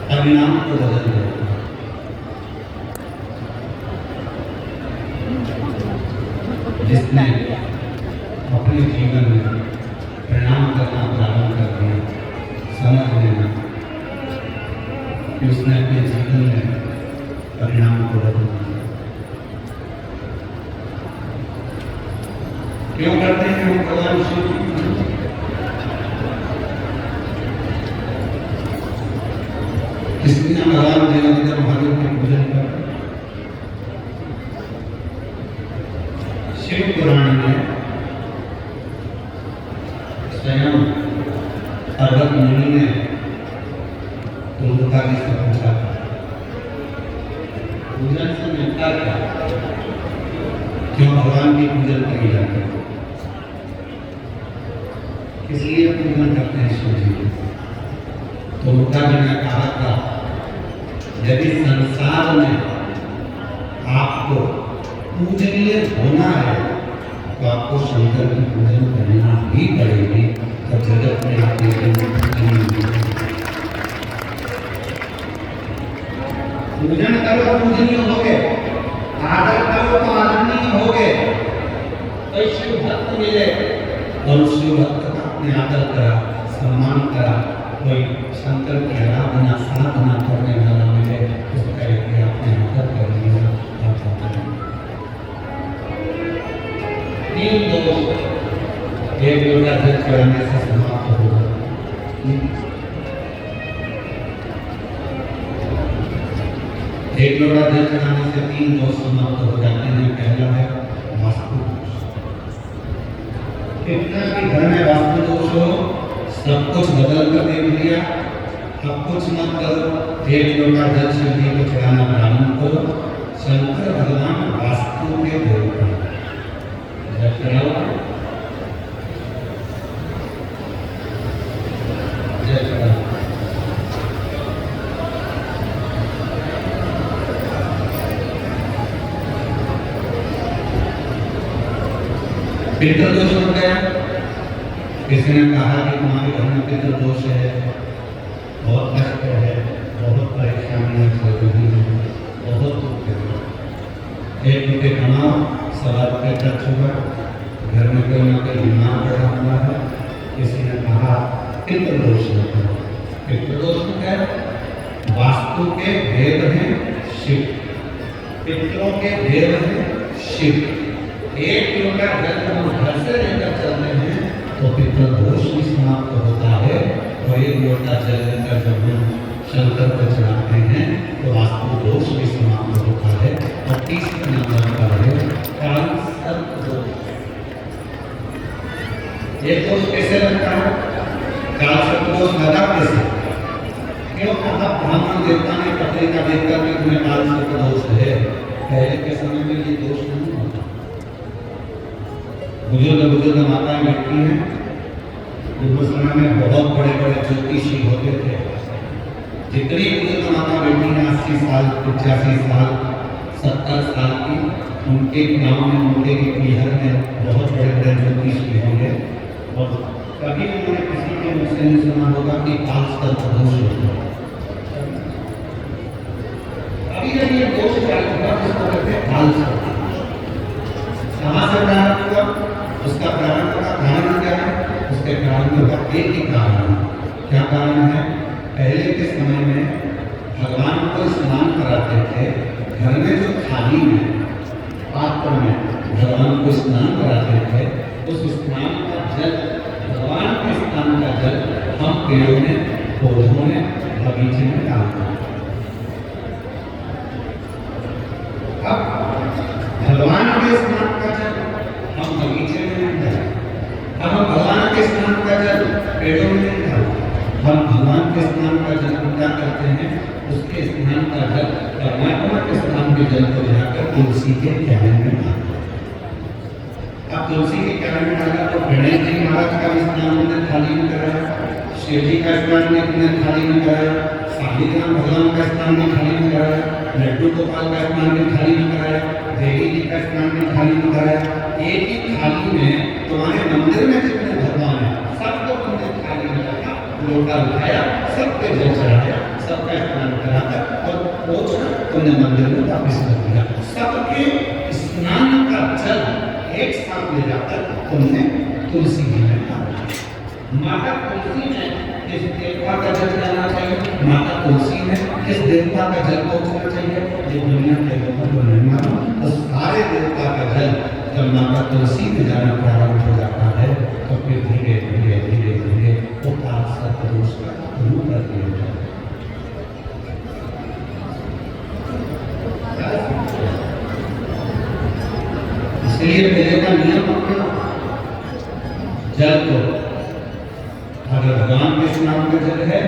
परिणाम को बदल देता है। जिसने अपने जीवन में परिणाम करना प्रारंभ कर दिया, समझ लेना कि उसने अपने जीवन में परिणाम को बदल दिया। क्यों करते हैं हम भगवान शिव? इसलिए भगवान देवेंद्र महादेव की पूजन करते हैं। शिव पुराण में स्वयं अर्घक मुनि ने दुर्गा जी से पूछा, पूजन से मिलता क्या? क्यों भगवान की पूजन करी जाती है? इसलिए पूजन करते हैं शिव जी। तो दुर्गा जी ने कहा था, यदि संसार में आपको पूजनीय होना है तो आपको शंकर की पूजन करना ही पड़ेगी। तो जगत में आपके पूजन करो पूजनीय हो गए, आदर करो तो आदरणीय हो गए। कोई शिव भक्त मिले और शिव भक्त का आपने आदर करा, सम्मान करा। कोई शंकर की आराधना साधना करने वाला मिले तो कहे आपने आदर कर लिया, आप तीन दोष एक लोटा जल चढ़ाने से समाप्त होगा। एक लोटा जल चढ़ाने से तीन दोष समाप्त हो जाते हैं। पहला है वास्तु दोष। कितना भी घर में वास्तु दोष हो, सब कुछ बदल कर देख लिया, अब कुछ मत करो, एक लोटा जल शिव जी को चढ़ाना प्रारंभ करो। शंकर भगवान वास्तु के देवता हैं। जब चढ़ाओ जय चढ़ाओ। पितृदोष हो गया। किसी ने कहा कि तुम्हारे घर में पितृदोष है, बहुत कष्ट है, बहुत परेशानियां चल रही हैं, बहुत दुख है। एक रुपये कमाओ, सवा रुपये खर्च हुआ, घर में कोई ना कोई बीमार पड़ा हुआ है। किसी ने कहा पितृदोष है। पितृदोष क्या है? वास्तु के देव हैं शिव, पितरों के देव हैं शिव। एक लोटा जल हम घर से लेकर चलते हैं तो पितृदोष भी समाप्त होता है। और एक लोटा जल लेकर जब हम शंकर को चढ़ाते हैं तो एक दोष कैसे लगता है? काल सर्प दोष लगा कैसे? क्यों कहा ब्राह्मण देवता ने पत्रिका देकर के तुम्हें काल सर्प दोष है? पहले के समय में ये दोष नहीं होता। बुजुर्ग माताएं बैठती हैं, उस समय में बहुत बड़े बड़े ज्योतिषी होते थे। जितनी बुजुर्ग माता बैठी हैं 80 साल 85 साल 70 साल की, उनके गांव में उनके पीहर में बहुत बड़े बड़े ज्योतिषी होंगे और कभी उन्होंने किसी के मुँह से नहीं सुना होगा कि काल सर्प दोष होगा। अभी जब ये दोष चालू हुआ उसको कहते हैं काल सर्प। कहाँ से प्रारंभ हुआ? उसका प्रारंभ का कारण क्या है? उसके प्रारंभ का एक ही कारण है। क्या कारण है? पहले के समय में भगवान को स्नान कराते थे, घर में जो थाली में पात्र में भगवान को स्नान कराते थे, उस स्नान का जल, भगवान के स्नान का जल हम पेड़ों में, पौधों में, बगीचे में डालते हैं। अब भगवान के स्नान का जल हम बगीचे में नहीं डालते, अब हम भगवान के स्नान का जल पेड़ों में नहीं डालते, हम भगवान के स्नान का जल क्या करते हैं? उसके स्नान का जल परमात्मा के स्नान के जल को जाकर तुलसी के क्यारे में डालते हैं। अब तुलसी के क्यारे में डाला तो गणेश जी महाराज का स्नान उन्होंने थाली में कराया, शिव जी का स्नान उन्होंने थाली में कराया, शालिग्राम भगवान का स्नान भी थाली में कराया, लड्डू गोपाल का स्नान भी थाली में कराया, देवी जी का स्नान भी थाली में कराया। एक ही थाली में तुम्हारे मंदिर में जितने भगवान है सबको तुमने थाली में रखा, लोटा उठाया, सबके जल चढ़ाया, सबका स्नान कराया और पोछा तुमने मंदिर में वापस कर दिया। सबके स्नान का जल एक साथ ले जाकर तुमने तुलसी जी में डाला। माता तुलसी में किस देवता का जल जाना चाहिए? माता तुलसी में किस देवता का जल पहुंचना चाहिए? ये दुनिया के लोगों को नहीं मालूम। तो सारे देवता का जल जब माता तुलसी में जाना प्रारंभ हो जाता है तो फिर धीरे धीरे धीरे धीरे वो काल सर्प दोष का रूप रख लिया जाता है। इसलिए पहले का नियम अपना, जल को अगर भगवान के स्नान का जल है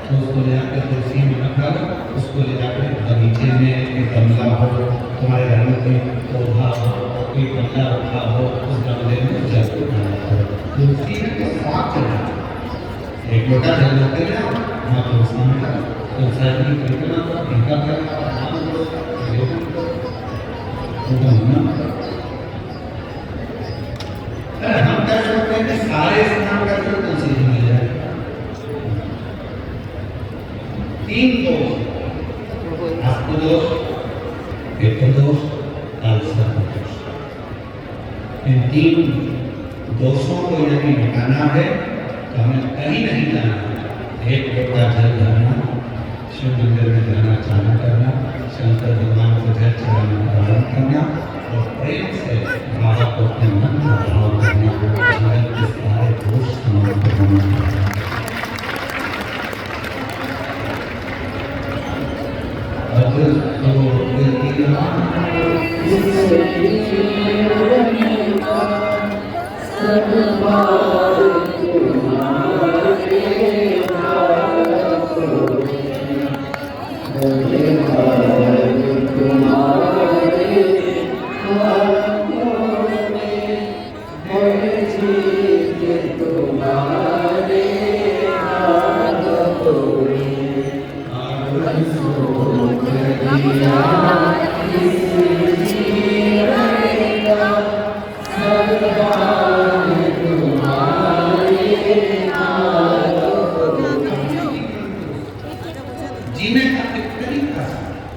तो उसको ले जाकर तुलसी में रखकर, उसको ले जाकर बगीचे में, एक गमला हो, तुम्हारे घर में कोई पौधा हो, कोई गमला रखा हो, उस गमले में जल को डाला करो। तुलसी में तो साफ चला, एक लोटा जल लेते हैं वहाँ तुलसी में डालो, तुलसी की कीर्तना करो, टीका करो, नाम करो, योग करो, हम क्या करते हैं कि सारे स्नान करके तुलसी जी मिल जाए। 3 दोष, आपको दोष, पेट दोष, काल सर्प दोष। इन 3 दोषों को यदि मिटाना है तो हमें कहीं नहीं जाना है। एक लोटा जल भरना, शिव मंदिर में जाना चालू करना, शंकर भगवान को जल चढ़ाना प्रारंभ करना और प्रेम से बाबा को अपने मन का भाव करना, जीवन के सारे दोष समाप्त होना। Amen.